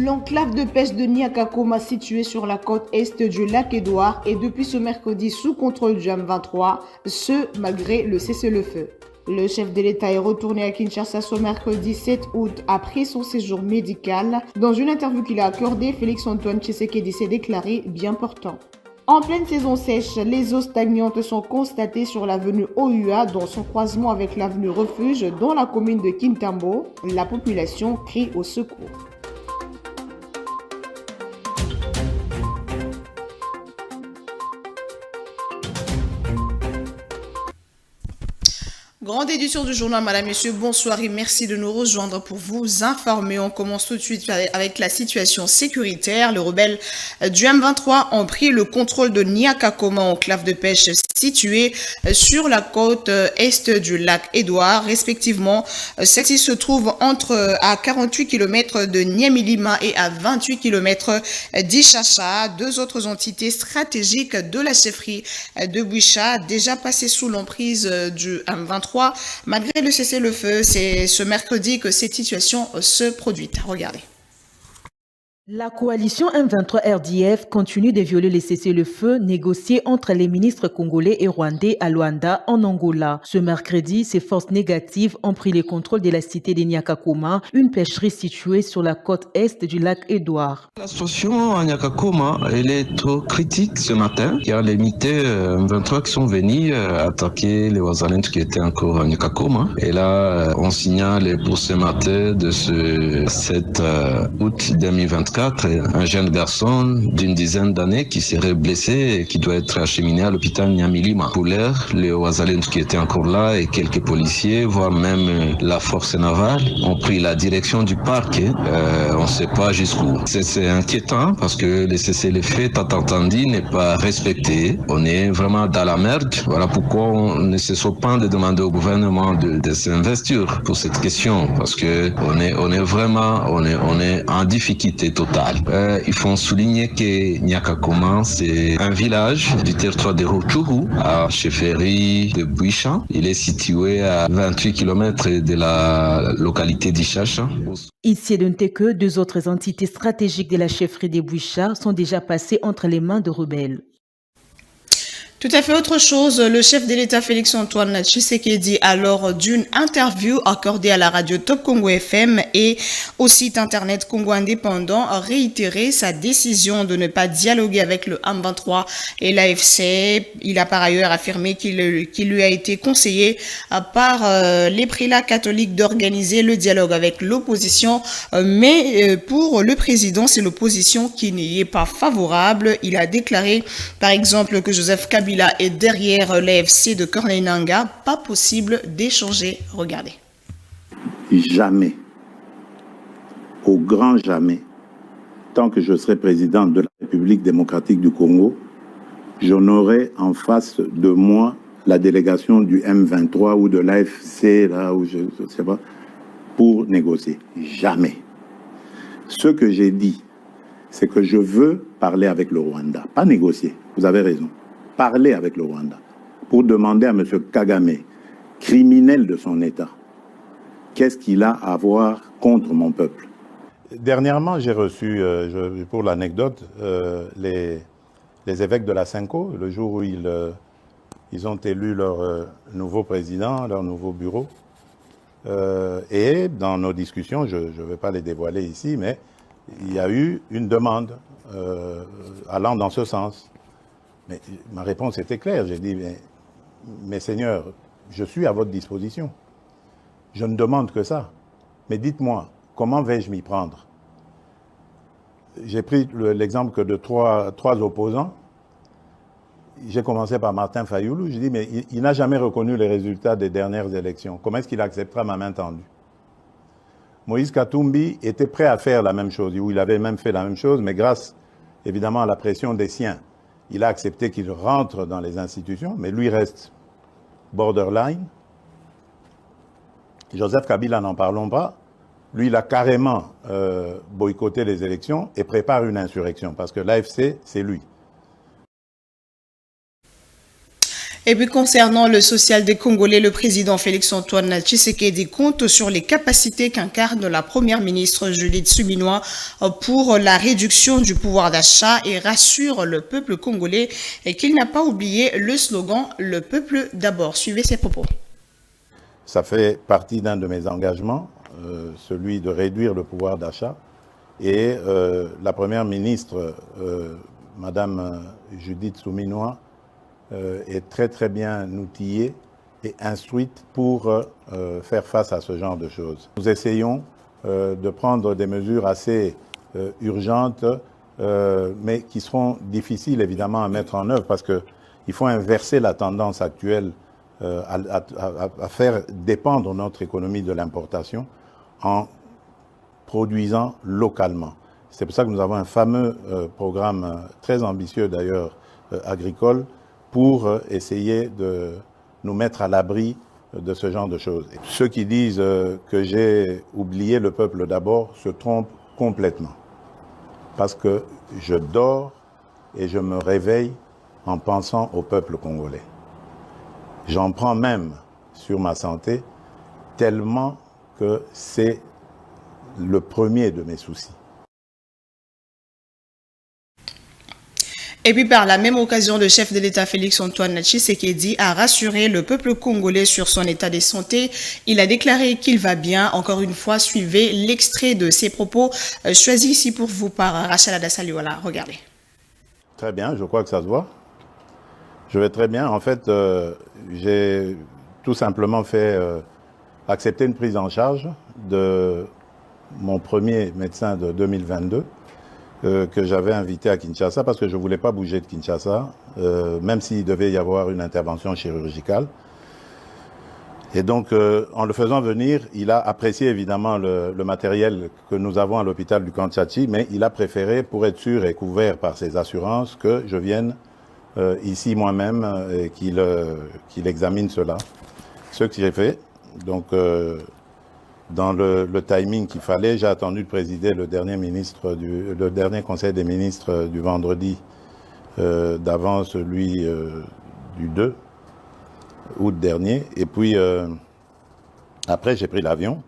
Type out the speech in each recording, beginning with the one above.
L'enclave de pêche de Niakakoma, située sur la côte est du lac Édouard, est depuis ce mercredi sous contrôle du M23, ce malgré le cessez-le-feu. Le chef de l'État est retourné à Kinshasa ce mercredi 7 août après son séjour médical. Dans une interview qu'il a accordée, Félix-Antoine Tshisekedi s'est déclaré bien portant. En pleine saison sèche, les eaux stagnantes sont constatées sur l'avenue OUA dans son croisement avec l'avenue Refuge dans la commune de Kintambo. La population crie au secours. Grande édition du journal, madame, messieurs, bonsoir et merci de nous rejoindre pour vous informer. On commence tout de suite avec la situation sécuritaire. Les rebelles du M23 ont pris le contrôle de Niakakoma, enclave de pêche située sur la côte est du lac Édouard, respectivement. Celle-ci se trouve à 48 km de Niamey-Lima et à 28 km d'Ichacha, deux autres entités stratégiques de la chefferie de Bouicha, déjà passées sous l'emprise du M23. Malgré le cessez-le-feu, c'est ce mercredi que cette situation se produit. Regardez. La coalition M23 RDF continue de violer les cessez-le-feu négociés entre les ministres congolais et rwandais à Luanda, en Angola. Ce mercredi, ces forces négatives ont pris le contrôle de la cité de Niakakoma, une pêcherie située sur la côte est du lac Édouard. La situation à Niakakoma, elle est trop critique ce matin. Il y a les militaires M23 qui sont venus attaquer les Wazalènes qui étaient encore à Niakakoma. Et là, on signale pour ce matin de ce 7 août 2024, un jeune garçon d'une dizaine d'années qui serait blessé et qui doit être acheminé à l'hôpital Niamey-Lima. Pour l'heure, les Wazalènes qui étaient encore là et quelques policiers, voire même la force navale, ont pris la direction du parc. On ne sait pas jusqu'où. C'est inquiétant parce que le cessez-le-feu, tant entendu, n'est pas respecté. On est vraiment dans la merde. Voilà pourquoi on ne se sent pas de demander au gouvernement de s'investir pour cette question, parce que on est vraiment en difficulté totale. Il faut souligner que Niakakoma, c'est un village du territoire de Rutshuru, à chefferie de Bouicha. Il est situé à 28 km de la localité d'Ichacha. Ici, est noté que deux autres entités stratégiques de la chefferie des Bouicha sont déjà passées entre les mains de rebelles. Tout à fait autre chose, le chef de l'État Félix-Antoine Tshisekedi, lors d'une interview accordée à la radio Top Congo FM et au site internet Congo Indépendant, a réitéré sa décision de ne pas dialoguer avec le M23 et l'AFC. Il a par ailleurs affirmé qu'il lui a été conseillé par les prélats catholiques d'organiser le dialogue avec l'opposition, mais pour le président, c'est l'opposition qui n'y est pas favorable. Il a déclaré par exemple que Joseph Kabila est derrière l'AFC de Corneille Nangaa, pas possible d'échanger. Regardez. Jamais, au grand jamais, tant que je serai président de la République démocratique du Congo, je n'aurai en face de moi la délégation du M23 ou de l'AFC, là où je ne sais pas, pour négocier. Jamais. Ce que j'ai dit, c'est que je veux parler avec le Rwanda, pas négocier. Vous avez raison. Parler avec le Rwanda pour demander à M. Kagame, criminel de son État, qu'est-ce qu'il a à voir contre mon peuple. Dernièrement, j'ai reçu, pour l'anecdote, les évêques de la Cinco, le jour où ils ont élu leur nouveau président, leur nouveau bureau. Et dans nos discussions, je ne vais pas les dévoiler ici, mais il y a eu une demande allant dans ce sens. Mais ma réponse était claire. J'ai dit, mais Seigneur, je suis à votre disposition. Je ne demande que ça. Mais dites-moi, comment vais-je m'y prendre? J'ai pris l'exemple que de trois opposants. J'ai commencé par Martin Fayoulou. J'ai dit, mais il n'a jamais reconnu les résultats des dernières élections. Comment est-ce qu'il acceptera ma main tendue? Moïse Katumbi était prêt à faire la même chose, ou il avait même fait la même chose, mais grâce, évidemment, à la pression des siens. Il a accepté qu'il rentre dans les institutions, mais lui reste borderline. Joseph Kabila, n'en parlons pas. Lui, il a carrément boycotté les élections et prépare une insurrection, parce que l'AFC, c'est lui. Et puis concernant le social des Congolais, le président Félix-Antoine Tshisekedi compte sur les capacités qu'incarne la première ministre Judith Suminwa pour la réduction du pouvoir d'achat et rassure le peuple congolais et qu'il n'a pas oublié le slogan « Le peuple d'abord ». Suivez ses propos. Ça fait partie d'un de mes engagements, celui de réduire le pouvoir d'achat. Et la première ministre, Madame Judith Suminwa, est très bien outillée et instruite pour faire face à ce genre de choses. Nous essayons de prendre des mesures assez urgentes, mais qui seront difficiles évidemment à mettre en œuvre parce qu'il faut inverser la tendance actuelle à faire dépendre notre économie de l'importation en produisant localement. C'est pour ça que nous avons un fameux programme très ambitieux d'ailleurs agricole pour essayer de nous mettre à l'abri de ce genre de choses. Ceux qui disent que j'ai oublié le peuple d'abord se trompent complètement. Parce que je dors et je me réveille en pensant au peuple congolais. J'en prends même sur ma santé tellement que c'est le premier de mes soucis. Et puis par la même occasion, le chef de l'État Félix-Antoine Tshisekedi a rassuré le peuple congolais sur son état de santé. Il a déclaré qu'il va bien. Encore une fois, suivez l'extrait de ses propos choisis ici pour vous par Rachel Adasaliwala. Regardez. Très bien, je crois que ça se voit. Je vais très bien. En fait, j'ai tout simplement fait accepter une prise en charge de mon premier médecin de 2022. Que j'avais invité à Kinshasa parce que je ne voulais pas bouger de Kinshasa, même s'il devait y avoir une intervention chirurgicale. Et donc, en le faisant venir, il a apprécié évidemment le matériel que nous avons à l'hôpital du Kanchachi, mais il a préféré, pour être sûr et couvert par ses assurances, que je vienne ici moi-même et qu'il examine cela. Ce que j'ai fait. Donc, dans le timing qu'il fallait, j'ai attendu de présider le dernier conseil des ministres du vendredi d'avant celui du 2 août dernier. Et puis, après, j'ai pris l'avion.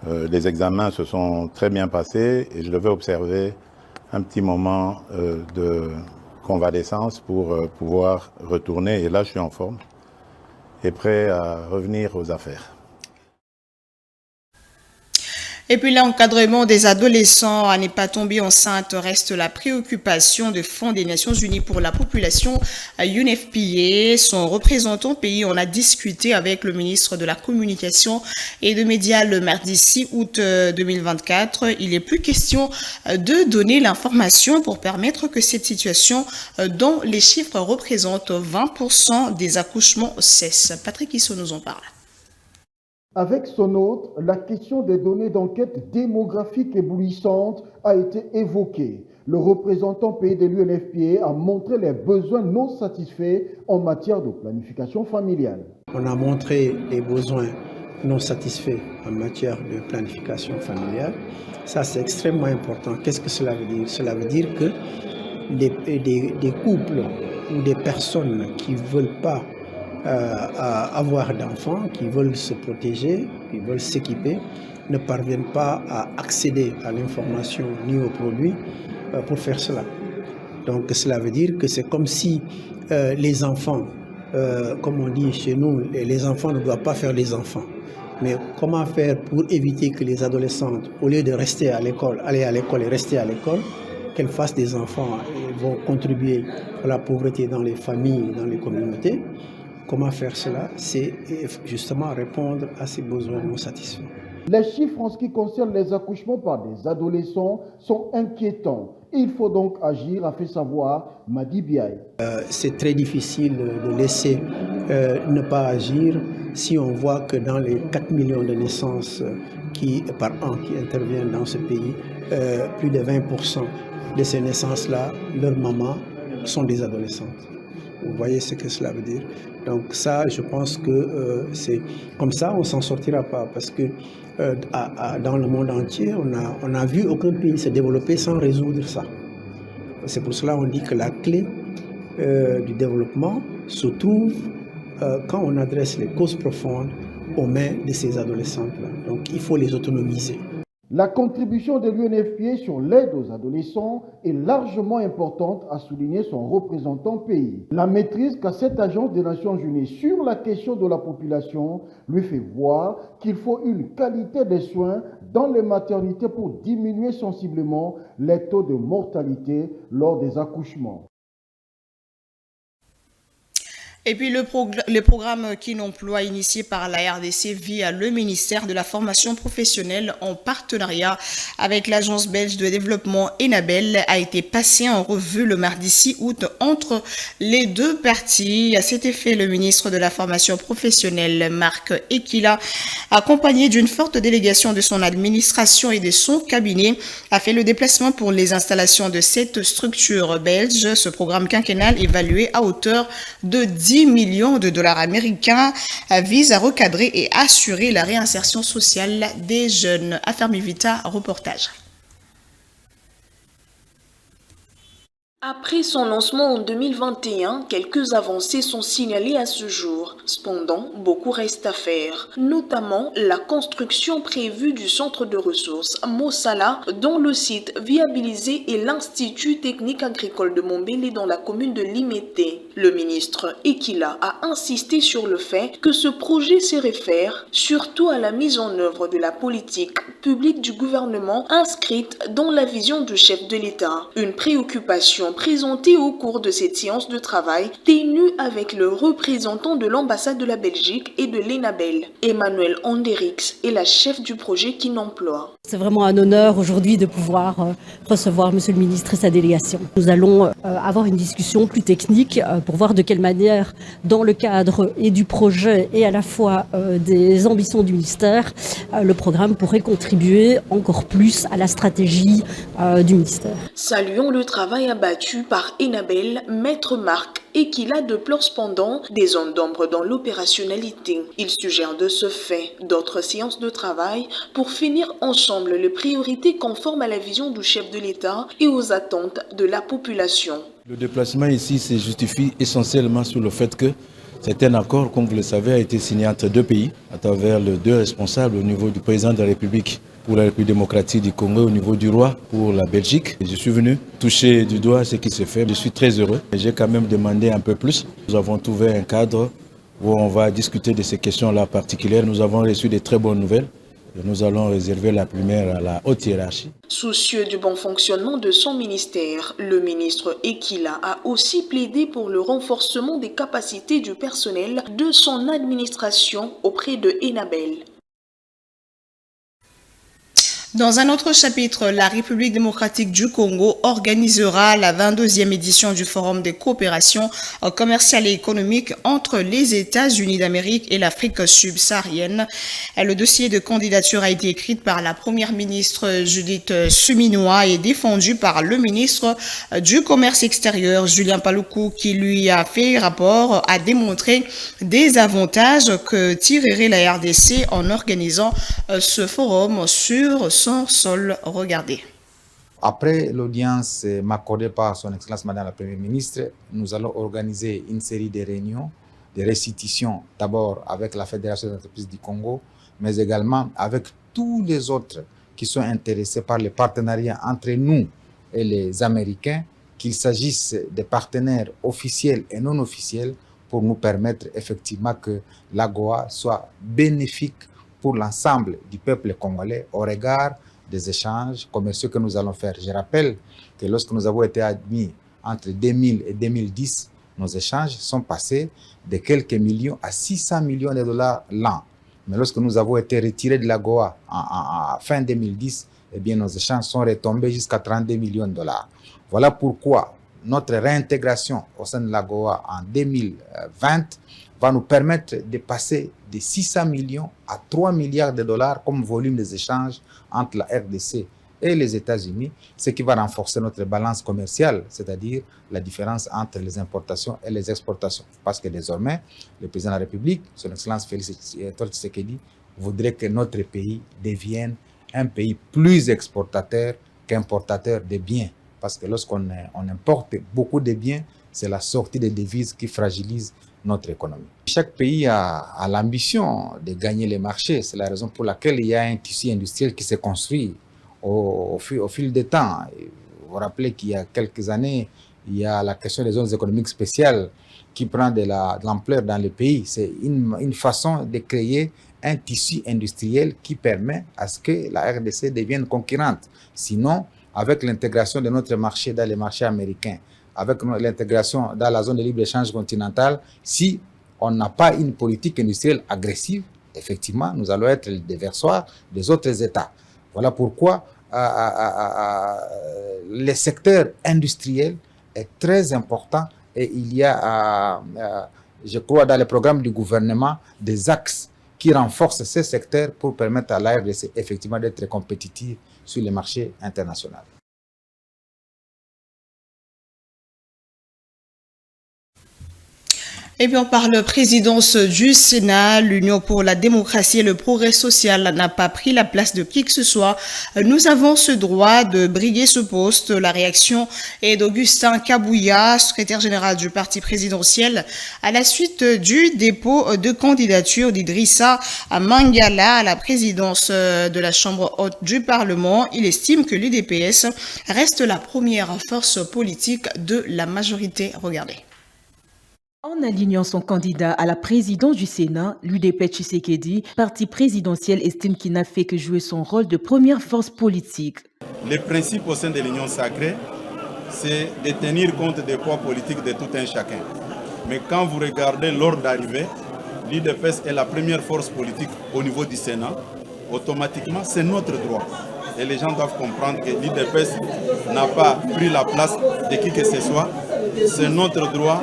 Les examens se sont très bien passés et je devais observer un petit moment de convalescence pour pouvoir retourner. Et là, je suis en forme et prêt à revenir aux affaires. Et puis l'encadrement des adolescents à ne pas tomber enceinte reste la préoccupation du Fonds des Nations Unies pour la population, UNFPA. Son représentant pays en a discuté avec le ministre de la Communication et des Médias le mardi 6 août 2024. Il n'est plus question de donner l'information pour permettre que cette situation, dont les chiffres représentent 20% des accouchements, cesse. Patrick Issou nous en parle. Avec son hôte, la question des données d'enquête démographique éblouissante a été évoquée. Le représentant pays de l'UNFPA a montré les besoins non satisfaits en matière de planification familiale. On a montré les besoins non satisfaits en matière de planification familiale. Ça, c'est extrêmement important. Qu'est-ce que cela veut dire? Cela veut dire que des couples ou des personnes qui ne veulent pas avoir d'enfants, qui veulent se protéger, qui veulent s'équiper, ne parviennent pas à accéder à l'information ni aux produits pour faire cela. Donc cela veut dire que c'est comme si les enfants, comme on dit chez nous, les enfants ne doivent pas faire les enfants. Mais comment faire pour éviter que les adolescentes, au lieu de rester à l'école, aller à l'école et rester à l'école, qu'elles fassent des enfants et vont contribuer à la pauvreté dans les familles, dans les communautés? Comment faire cela? C'est justement répondre à ces besoins non satisfaits. Les chiffres en ce qui concerne les accouchements par des adolescents sont inquiétants. Il faut donc agir, a fait savoir Madi Biaye. C'est très difficile de laisser ne pas agir si on voit que dans les 4 millions de naissances par an qui interviennent dans ce pays, plus de 20% de ces naissances-là, leurs mamans sont des adolescentes. Vous voyez ce que cela veut dire? Donc ça, je pense que c'est comme ça, on ne s'en sortira pas. Parce que dans le monde entier, on n'a vu aucun pays se développer sans résoudre ça. C'est pour cela qu'on dit que la clé du développement se trouve quand on adresse les causes profondes aux mains de ces adolescentes-là. Donc il faut les autonomiser. La contribution de l'UNFPA sur l'aide aux adolescents est largement importante, a souligné son représentant pays. La maîtrise qu'a cette agence des Nations Unies sur la question de la population lui fait voir qu'il faut une qualité des soins dans les maternités pour diminuer sensiblement les taux de mortalité lors des accouchements. Et puis le programme Kin Emploi initié par la RDC via le ministère de la formation professionnelle en partenariat avec l'agence belge de développement Enabel a été passé en revue le mardi 6 août entre les deux parties. À cet effet, le ministre de la formation professionnelle Marc Ekila, accompagné d'une forte délégation de son administration et de son cabinet, a fait le déplacement pour les installations de cette structure belge. Ce programme quinquennal évalué à hauteur de 10 millions de dollars américains vise à recadrer et assurer la réinsertion sociale des jeunes. Affaire Vita, reportage. Après son lancement en 2021, quelques avancées sont signalées à ce jour. Cependant, beaucoup reste à faire, notamment la construction prévue du centre de ressources Mossala, dont le site viabilisé est l'Institut technique agricole de Mombele dans la commune de Limete. Le ministre Ekila a insisté sur le fait que ce projet se réfère surtout à la mise en œuvre de la politique publique du gouvernement inscrite dans la vision du chef de l'État. Une préoccupation présentée au cours de cette séance de travail tenue avec le représentant de l'ambassade de la Belgique et de l'Enabel. Emmanuel Anderix est la chef du projet Kin Emploi. C'est vraiment un honneur aujourd'hui de pouvoir recevoir Monsieur le ministre et sa délégation. Nous allons avoir une discussion plus technique pour voir de quelle manière, dans le cadre et du projet et à la fois des ambitions du ministère, le programme pourrait contribuer encore plus à la stratégie du ministère. Saluons le travail abattu par Enabel, Maître Marc Ekila déplore cependant des zones d'ombre dans l'opérationnalité. Il suggère de ce fait d'autres séances de travail pour finir ensemble les priorités conformes à la vision du chef de l'État et aux attentes de la population. Le déplacement ici se justifie essentiellement sur le fait que c'est un accord, comme vous le savez, a été signé entre deux pays, à travers les deux responsables au niveau du président de la République pour la République démocratique du Congo, au niveau du roi pour la Belgique. Je suis venu toucher du doigt ce qui se fait. Je suis très heureux. J'ai quand même demandé un peu plus. Nous avons trouvé un cadre où on va discuter de ces questions-là particulières. Nous avons reçu de très bonnes nouvelles. Et nous allons réserver la première à la haute hiérarchie. Soucieux du bon fonctionnement de son ministère, le ministre Ekila a aussi plaidé pour le renforcement des capacités du personnel de son administration auprès de Enabel. Dans un autre chapitre, la République démocratique du Congo organisera la 22e édition du Forum des coopérations commerciales et économiques entre les États-Unis d'Amérique et l'Afrique subsaharienne. Le dossier de candidature a été écrit par la première ministre Judith Suminwa et défendu par le ministre du Commerce extérieur Julien Paluku, qui lui a fait rapport à démontrer des avantages que tirerait la RDC en organisant ce forum sur son sol. Regardez. Après l'audience m'accordée par son Excellence Madame la Première ministre, nous allons organiser une série de réunions, de restitutions, d'abord avec la Fédération des entreprises du Congo, mais également avec tous les autres qui sont intéressés par les partenariats entre nous et les Américains, qu'il s'agisse des partenaires officiels et non officiels, pour nous permettre effectivement que l'AGOA soit bénéfique pour l'ensemble du peuple congolais au regard des échanges commerciaux que nous allons faire. Je rappelle que lorsque nous avons été admis entre 2000 et 2010, nos échanges sont passés de quelques millions à 600 millions de dollars l'an. Mais lorsque nous avons été retirés de l'AGOA en fin 2010, eh bien, nos échanges sont retombés jusqu'à 32 millions de dollars. Voilà pourquoi notre réintégration au sein de l'AGOA en 2020 va nous permettre de passer de 600 millions à 3 milliards de dollars comme volume des échanges entre la RDC et les États-Unis, ce qui va renforcer notre balance commerciale, c'est-à-dire la différence entre les importations et les exportations. Parce que désormais, le président de la République, son Excellence Félix Tshisekedi, voudrait que notre pays devienne un pays plus exportateur qu'importateur de biens. Parce que lorsqu'on importe beaucoup de biens, c'est la sortie des devises qui fragilise notre économie. Chaque pays a l'ambition de gagner les marchés. C'est la raison pour laquelle il y a un tissu industriel qui s'est construit au fil des temps. Vous vous rappelez qu'il y a quelques années, il y a la question des zones économiques spéciales qui prend de l'ampleur dans le pays. C'est une façon de créer un tissu industriel qui permet à ce que la RDC devienne concurrente. Sinon, avec l'intégration de notre marché dans les marchés américains, avec l'intégration dans la zone de libre-échange continentale, si on n'a pas une politique industrielle agressive, effectivement, nous allons être le déversoir des autres États. Voilà pourquoi le secteur industriel est très important et il y a, je crois, dans le programme du gouvernement, des axes qui renforcent ces secteurs pour permettre à la RDC effectivement d'être compétitive sur les marchés internationaux. Et puis on parle présidence du Sénat. L'Union pour la démocratie et le progrès social n'a pas pris la place de qui que ce soit. Nous avons ce droit de briguer ce poste. La réaction est d'Augustin Kabouya, secrétaire général du parti présidentiel, à la suite du dépôt de candidature d'Idrissa Mangala à la présidence de la Chambre haute du Parlement. Il estime que l'UDPS reste la première force politique de la majorité. Regardez. En alignant son candidat à la présidence du Sénat, l'UDP Tshisekedi, parti présidentiel, estime qu'il n'a fait que jouer son rôle de première force politique. Le principe au sein de l'Union sacrée, c'est de tenir compte des poids politiques de tout un chacun. Mais quand vous regardez l'ordre d'arrivée, l'UDPS est la première force politique au niveau du Sénat. Automatiquement, c'est notre droit. Et les gens doivent comprendre que l'UDPS n'a pas pris la place de qui que ce soit. C'est notre droit.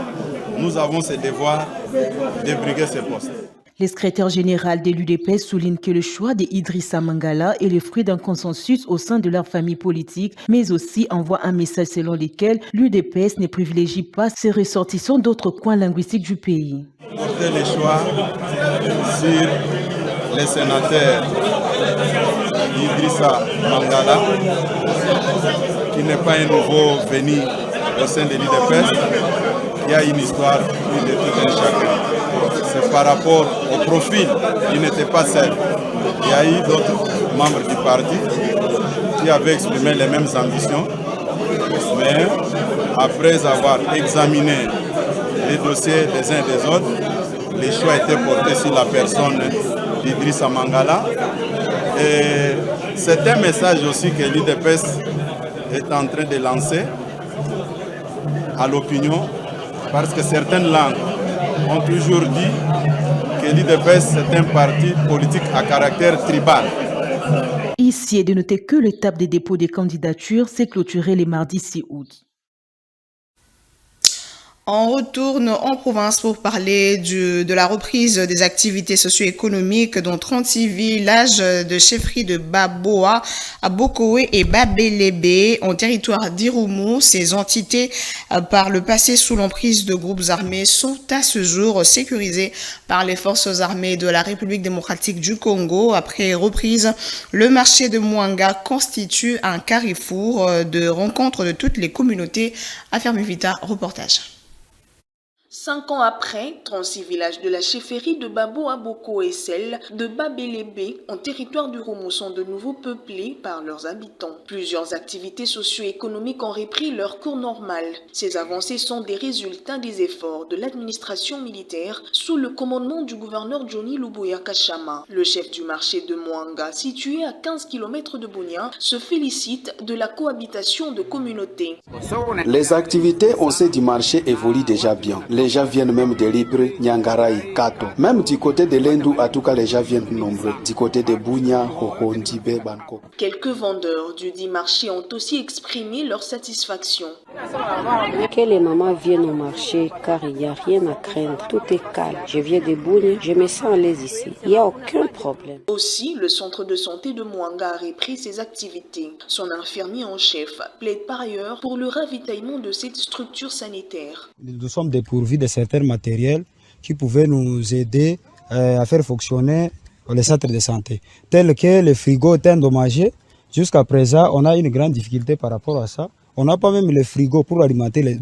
Nous avons ce devoir de briguer ce poste. Le secrétaire général de l'UDPS souligne que le choix d'Idrissa Mangala est le fruit d'un consensus au sein de leur famille politique, mais aussi envoie un message selon lequel l'UDPS ne privilégie pas ses ressortissants d'autres coins linguistiques du pays. Porter le choix sur les sénateurs Idrissa Mangala, qui n'est pas un nouveau venu au sein de l'UDPS. Il y a une histoire de tout un chacun. C'est par rapport au profil, il n'était pas seul. Il y a eu d'autres membres du parti qui avaient exprimé les mêmes ambitions. Mais après avoir examiné les dossiers des uns et des autres, les choix étaient portés sur la personne d'Idrissa Mangala. Et c'est un message aussi que l'UDPS est en train de lancer à l'opinion. Parce que certaines langues ont toujours dit que l'UDPS est un parti politique à caractère tribal. Ici est de noter que l'étape des dépôts des candidatures s'est clôturée le mardi 6 août. On retourne en province pour parler de la reprise des activités socio-économiques dans 36 villages de chefferie de Baboa, Abokowe et Babelebe en territoire d'Irumu. Ces entités, par le passé sous l'emprise de groupes armés, sont à ce jour sécurisées par les forces armées de la République démocratique du Congo. Après reprise, le marché de Mwanga constitue un carrefour de rencontre de toutes les communautés. Affaire Vita, reportage. 5 ans après, 36 villages de la chefferie de Babo Aboko et celle de Babelebe en territoire du Romo sont de nouveau peuplés par leurs habitants. Plusieurs activités socio-économiques ont repris leur cours normal. Ces avancées sont des résultats des efforts de l'administration militaire sous le commandement du gouverneur Johnny Luboya Kachama. Le chef du marché de Mwanga, situé à 15 km de Bunia, se félicite de la cohabitation de communautés. Les activités au sein du marché évoluent déjà bien. Les gens viennent même de Libre, Nyangarai, Kato. Même du côté de l'Indou, en tout cas, les gens viennent nombreux. Du côté de Bunia, Hoko, Ndibe, Banko. Quelques vendeurs du dit marché ont aussi exprimé leur satisfaction. Que les mamans viennent au marché car il n'y a rien à craindre. Tout est calme. Je viens de Bunia, je me sens à l'aise ici. Il n'y a aucun problème. Aussi, le centre de santé de Mwanga a repris ses activités. Son infirmier en chef plaide par ailleurs pour le ravitaillement de cette structure sanitaire. Nous sommes dépourvus de certains matériels qui pouvaient nous aider à faire fonctionner les centres de santé. Tel que le frigo est endommagé, jusqu'à présent, on a une grande difficulté par rapport à ça. On n'a pas même le frigo pour alimenter,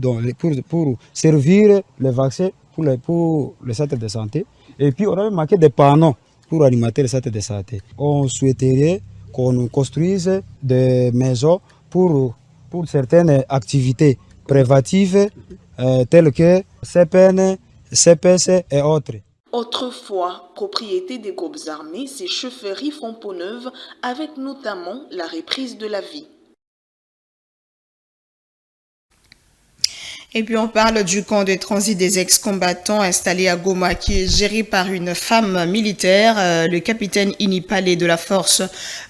pour servir les vaccins pour les centres de santé. Et puis on avait manqué des panneaux pour alimenter les centres de santé. On souhaiterait qu'on nous construise des maisons pour certaines activités préventives telles que CPN, CPC et autres. Autrefois, propriété des groupes armés, ces chefferies font peau neuve avec notamment la reprise de la vie. Et puis on parle du camp de transit des ex-combattants installé à Goma qui est géré par une femme militaire. Le capitaine Inipale de la force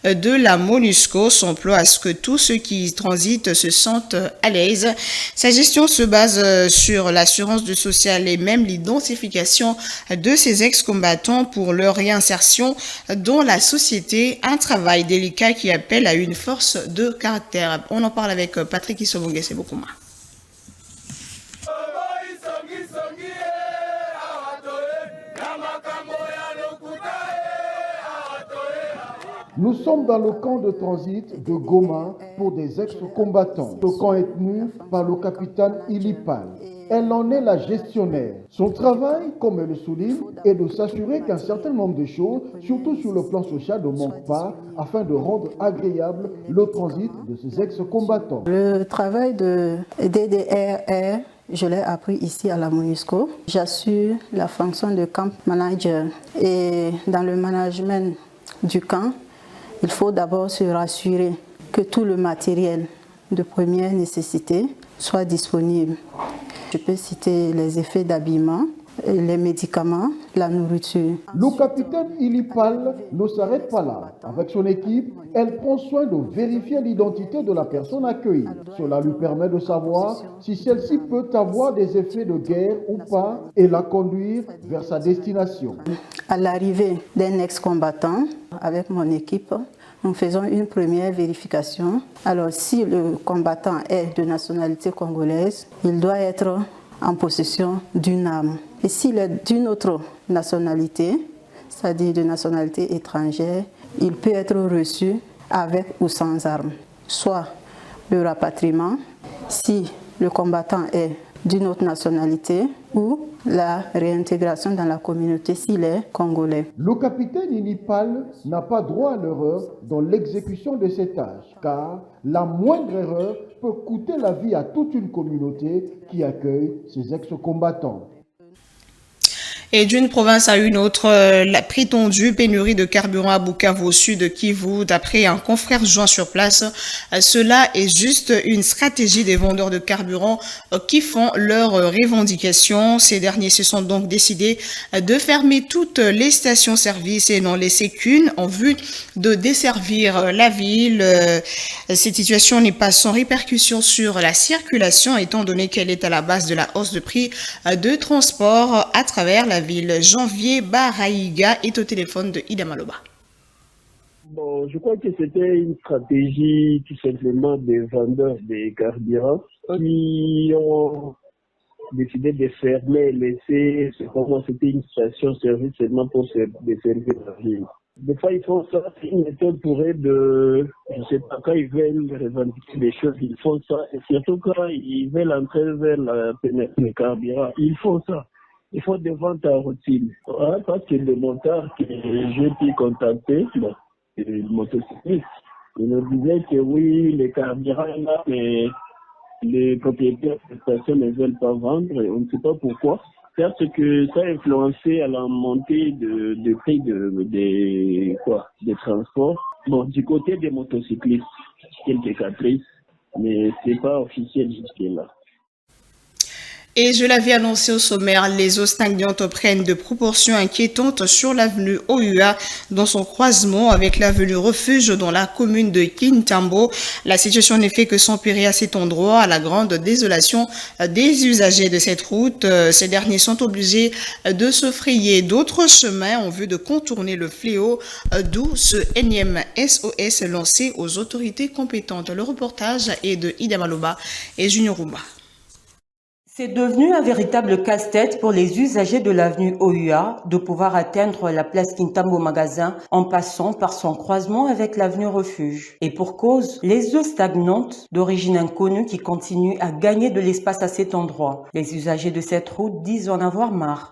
de la MONUSCO s'emploie à ce que tous ceux qui transitent se sentent à l'aise. Sa gestion se base sur l'assurance du social et même l'identification de ces ex-combattants pour leur réinsertion dans la société. Un travail délicat qui appelle à une force de caractère. On en parle avec Patrick Issobongue, c'est beaucoup moins. Nous sommes dans le camp de transit de Goma pour des ex-combattants. Le camp est tenu par le capitaine Inipale. Elle en est la gestionnaire. Son travail, comme elle le souligne, est de s'assurer qu'un certain nombre de choses, surtout sur le plan social, ne manquent pas afin de rendre agréable le transit de ces ex-combattants. Le travail de DDRR, je l'ai appris ici à la MONUSCO. J'assure la fonction de camp manager. Et dans le management du camp, il faut d'abord se rassurer que tout le matériel de première nécessité soit disponible. Je peux citer les effets d'habillement, les médicaments, la nourriture. Le capitaine Inipale ne s'arrête pas là. Avec son équipe, elle prend soin de vérifier l'identité de la personne accueillie. Cela lui permet de savoir si celle-ci peut avoir des effets de guerre ou pas et la conduire vers sa destination. À l'arrivée d'un ex-combattant, avec mon équipe, nous faisons une première vérification. Alors, si le combattant est de nationalité congolaise, il doit être en possession d'une arme. Et s'il est d'une autre nationalité, c'est-à-dire de nationalité étrangère, il peut être reçu avec ou sans arme. Soit le rapatriement, si le combattant est d'une autre nationalité, ou la réintégration dans la communauté s'il est congolais. Le capitaine Inipale n'a pas droit à l'erreur dans l'exécution de ses tâches, car la moindre erreur peut coûter la vie à toute une communauté qui accueille ces ex-combattants. Et d'une province à une autre, la prétendue pénurie de carburant à Bukavu au sud de Kivu, d'après un confrère joint sur place, cela est juste une stratégie des vendeurs de carburant qui font leurs revendications. Ces derniers se sont donc décidés de fermer toutes les stations-service et n'en laisser qu'une en vue de desservir la ville. Cette situation n'est pas sans répercussion sur la circulation étant donné qu'elle est à la base de la hausse de prix de transport à travers la ville. Janvier Baraïga est au téléphone de Ida Maloba. Bon, je crois que c'était une stratégie tout simplement des vendeurs des carburants qui ont décidé de fermer, laisser, c'était une station-service seulement pour desservir la ville. Des fois, ils font ça, c'est une méthode pour eux de, je sais pas, quand ils veulent revendiquer des choses, ils font ça. Et surtout quand ils veulent entrer vers la pénétration des carburants, ils font ça. Il faut des ventes à routine. Ouais, parce que le monteur que j'ai pu contacter, le motocycliste, il nous disait que oui, les carburants là, mais les propriétaires de stations ne veulent pas vendre, et on ne sait pas pourquoi. Parce que ça a influencé à la montée de prix des transports. Bon, du côté des motocyclistes, quelques caprices, mais c'est pas officiel jusque-là. Et je l'avais annoncé au sommaire, les eaux stagnantes prennent de proportions inquiétantes sur l'avenue OUA dans son croisement avec l'avenue Refuge dans la commune de Kintambo. La situation n'est fait que s'empirer à cet endroit à la grande désolation des usagers de cette route. Ces derniers sont obligés de se frayer d'autres chemins en vue de contourner le fléau, d'où ce énième SOS lancé aux autorités compétentes. Le reportage est de Ida Maloba et Junior Rumba. C'est devenu un véritable casse-tête pour les usagers de l'avenue OUA de pouvoir atteindre la place Kintambo Magasin en passant par son croisement avec l'avenue Refuge. Et pour cause, les eaux stagnantes d'origine inconnue qui continuent à gagner de l'espace à cet endroit. Les usagers de cette route disent en avoir marre.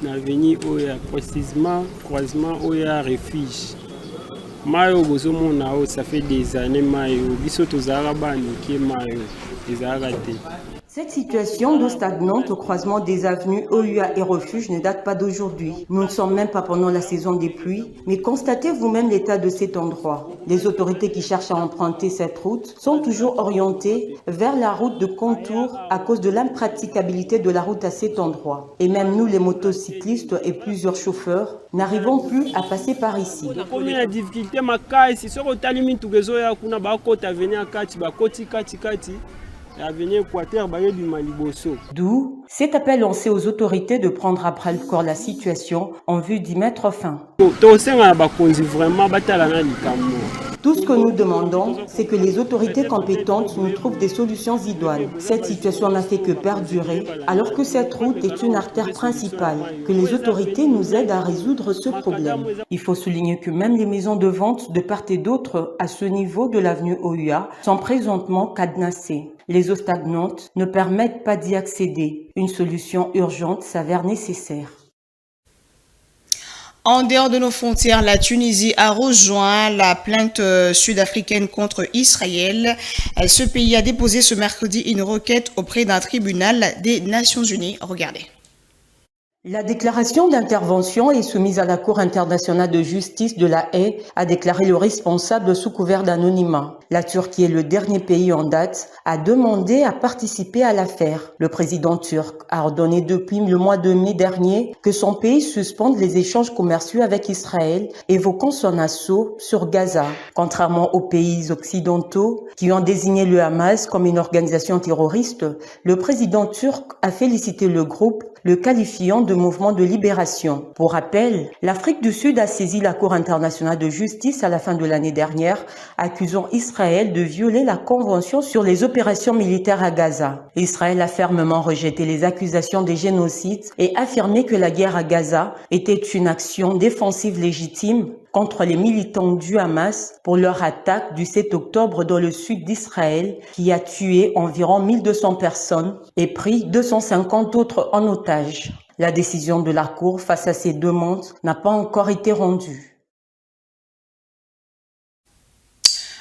L'avenue OUA, précisément croisement OUA Refuge. Mayo bozomona ça fait des années mayo biso tozara bani ki mayo ezarate. Cette situation d'eau stagnante au croisement des avenues OUA et Refuge ne date pas d'aujourd'hui. Nous ne sommes même pas pendant la saison des pluies, mais constatez vous-même l'état de cet endroit. Les autorités qui cherchent à emprunter cette route sont toujours orientées vers la route de contour à cause de l'impraticabilité de la route à cet endroit. Et même nous, les motocyclistes et plusieurs chauffeurs, n'arrivons plus à passer par ici. D'où cet appel lancé aux autorités de prendre à bras le corps la situation en vue d'y mettre fin. Tout ce que nous demandons, c'est que les autorités compétentes nous trouvent des solutions idoines. Cette situation n'a fait que perdurer, alors que cette route est une artère principale. Que les autorités nous aident à résoudre ce problème. Il faut souligner que même les maisons de vente de part et d'autre à ce niveau de l'avenue OUA sont présentement cadenassées. Les eaux stagnantes ne permettent pas d'y accéder. Une solution urgente s'avère nécessaire. En dehors de nos frontières, la Tunisie a rejoint la plainte sud-africaine contre Israël. Ce pays a déposé ce mercredi une requête auprès d'un tribunal des Nations Unies. Regardez. La déclaration d'intervention est soumise à la Cour internationale de justice de La Haye, a déclaré le responsable sous couvert d'anonymat. La Turquie est le dernier pays en date à demander à participer à l'affaire. Le président turc a ordonné depuis le mois de mai dernier que son pays suspende les échanges commerciaux avec Israël, évoquant son assaut sur Gaza. Contrairement aux pays occidentaux qui ont désigné le Hamas comme une organisation terroriste, le président turc a félicité le groupe, le qualifiant de mouvement de libération. Pour rappel, l'Afrique du Sud a saisi la Cour internationale de justice à la fin de l'année dernière, accusant Israël de violer la Convention sur les opérations militaires à Gaza. Israël a fermement rejeté les accusations de génocide et affirmé que la guerre à Gaza était une action défensive légitime contre les militants du Hamas pour leur attaque du 7 octobre dans le sud d'Israël qui a tué environ 1200 personnes et pris 250 autres en otage. La décision de la Cour face à ces demandes n'a pas encore été rendue.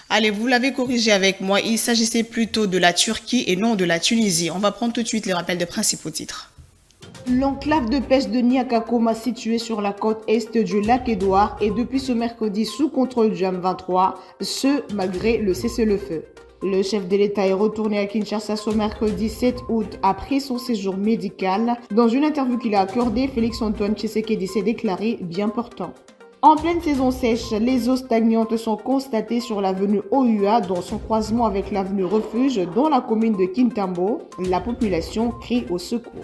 Allez, vous l'avez corrigé avec moi, il s'agissait plutôt de la Turquie et non de la Tunisie. On va prendre tout de suite les rappels des principaux titres. L'enclave de pêche de Niakakoma, située sur la côte est du lac Édouard, est depuis ce mercredi sous contrôle du M23, ce malgré le cessez-le-feu. Le chef de l'État est retourné à Kinshasa ce mercredi 7 août après son séjour médical. Dans une interview qu'il a accordée, Félix-Antoine Tshisekedi s'est déclaré bien portant. En pleine saison sèche, les eaux stagnantes sont constatées sur l'avenue OUA dans son croisement avec l'avenue Refuge dans la commune de Kintambo. La population crie au secours.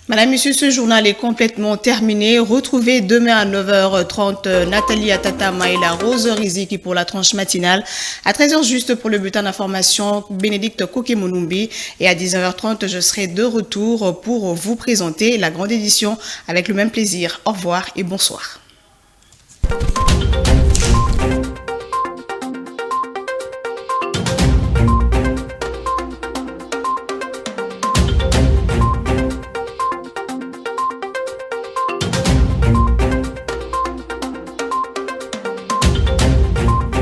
Madame, Monsieur, ce journal est complètement terminé. Retrouvez demain à 9h30 Nathalie Atatama et la Rose Riziki pour la tranche matinale. À 13h juste pour le bulletin d'information, Bénédicte Kokemonumbi. Et à 19h30, je serai de retour pour vous présenter la grande édition avec le même plaisir. Au revoir et bonsoir.